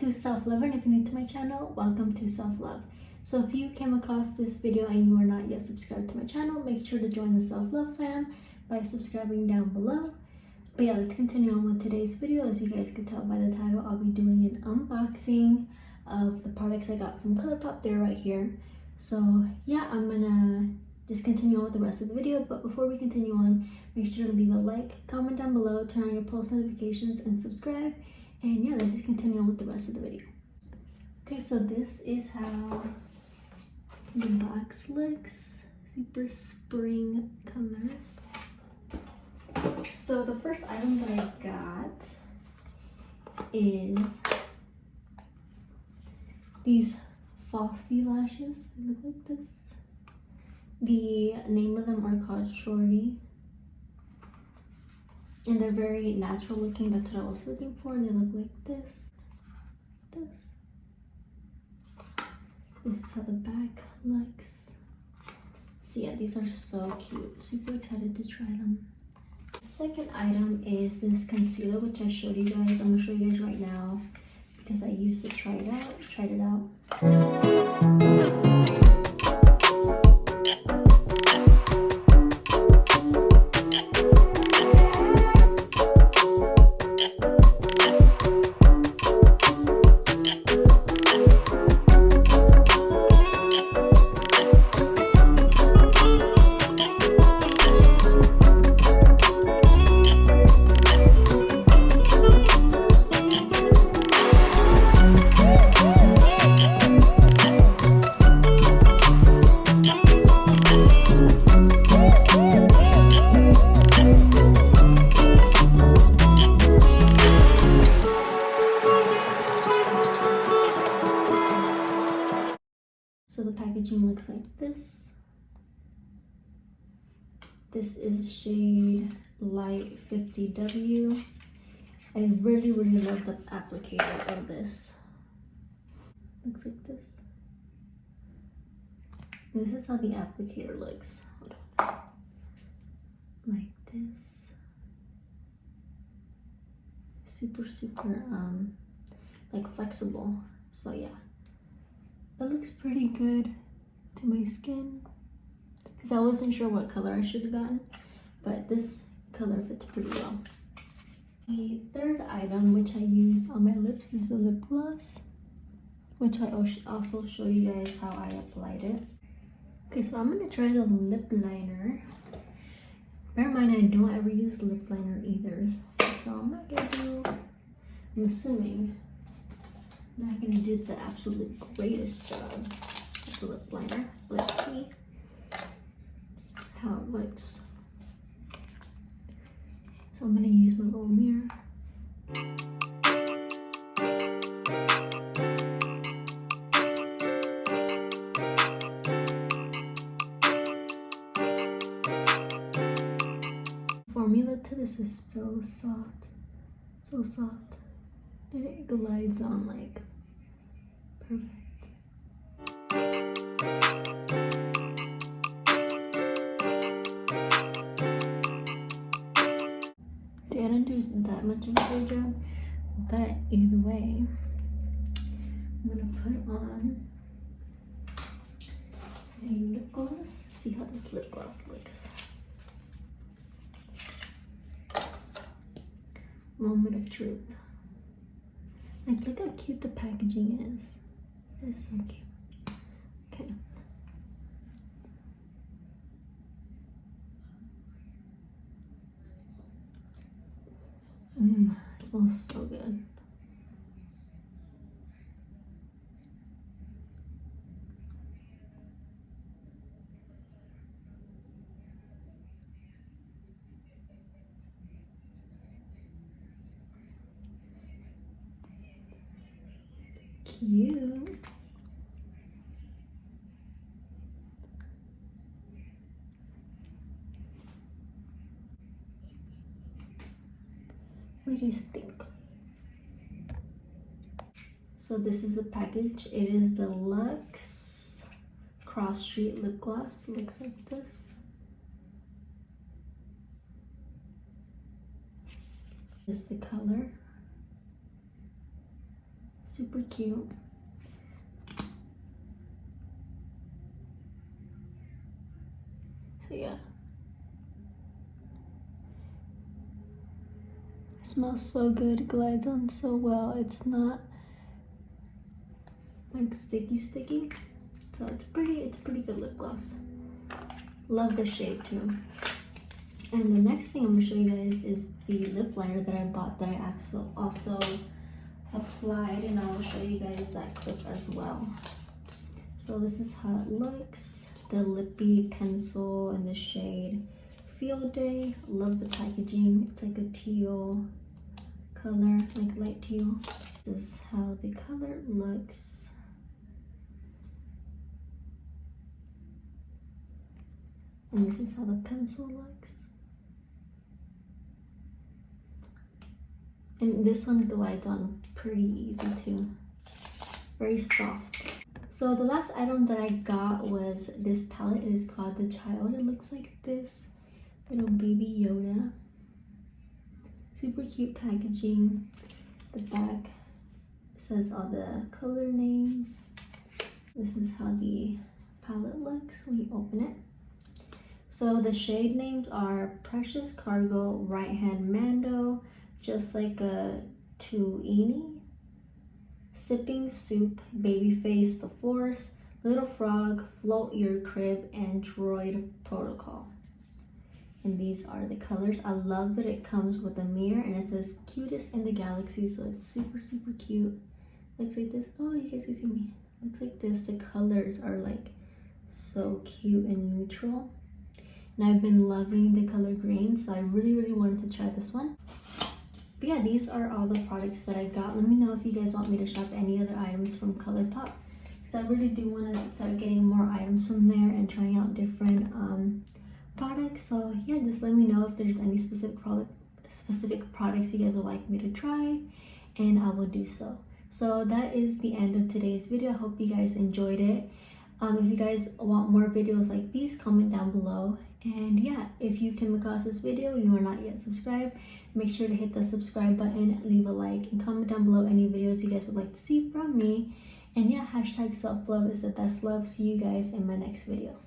to Self Love, and if you're new to my channel, welcome to Self Love. So if you came across this video and you are not yet subscribed to my channel, make sure to join the Self Love fam by subscribing down below. But yeah, let's continue on with today's video. As you guys can tell by the title, I'll be doing an unboxing of the products I got from Colourpop. They're right here. So yeah, I'm gonna just continue on with the rest of the video. But before we continue on, make sure to leave a like, comment down below, turn on your post notifications, and subscribe. And yeah, let's just continue on with the rest of the video. Okay, so this is how the box looks. Super spring colors. So the first item that I got is these false lashes. They look like this. The name of them are called Shorty. And they're very natural looking. That's what I was looking for. They look like this. This is how the back looks. So yeah, these are so cute. Super excited to try them. The second item is this concealer, which I showed you guys. I'm gonna show you guys right now because I used to tried it out. So the packaging looks like this. This is shade Light 50W. I really love the applicator of this. Looks like this. This is how the applicator looks. Hold on. Like this. Super like flexible. So yeah. It looks pretty good to my skin because I wasn't sure what color I should have gotten, but this color fits pretty well. The third item, which I use on my lips, is the lip gloss, which I also showed you guys how I applied it. Okay, so I'm gonna try the lip liner. Bear in mind, I don't ever use lip liner either, so I'm not gonna do, I'm assuming I'm not gonna do the absolute greatest job with the lip liner. Let's see how it looks. So I'm gonna use my little mirror. Formula to this is so soft, and it glides on like perfect. I didn't do that much of a good job, but either way, I'm gonna put on a lip gloss. See how this lip gloss looks. Moment of truth. Like, look how cute the packaging is. It's so cute. Okay. It smells so good. Cute. What do you guys think? So this is the package. It is the Luxe Cross Street lip gloss. It looks like this. This is the color. Super cute. So yeah. It smells so good, glides on so well. It's not like sticky. So it's pretty good lip gloss. Love the shade too. And the next thing I'm gonna show you guys is the lip liner that I bought that I also applied, and I will show you guys that clip as well. So this is how it looks. The lippy pencil in the shade Field Day. Love the packaging. It's like a teal color, like light teal. This is how the color looks. And this is how the pencil looks. And this one glides on pretty easy too. Very soft. So the last item that I got was this palette. It is called The Child. It looks like this little baby Yoda. Super cute packaging. The back says all the color names. This is how the palette looks when you open it. So the shade names are Precious Cargo, Right Hand Mando, Just Like a Tuini, Sipping Soup, Babyface The Force, Little Frog, Float Your Crib, and Droid Protocol. And these are the colors. I love that it comes with a mirror and it says cutest in the galaxy, so it's super cute. Looks like this. Oh, you guys can see me. Looks like this. The colors are like so cute and neutral. And I've been loving the color green, so I really wanted to try this one. But yeah, these are all the products that I got. Let me know if you guys want me to shop any other items from Colourpop, because I really do want to start getting more items from there and trying out different products. So yeah, just let me know if there's any specific products you guys would like me to try, and I will do so. So that is the end of today's video. I hope you guys enjoyed it. If you guys want more videos like these, comment down below. And yeah, if you came across this video, you are not yet subscribed, make sure to hit the subscribe button, leave a like, and comment down below any videos you guys would like to see from me. And yeah, hashtag self-love is the best love. See you guys in my next video.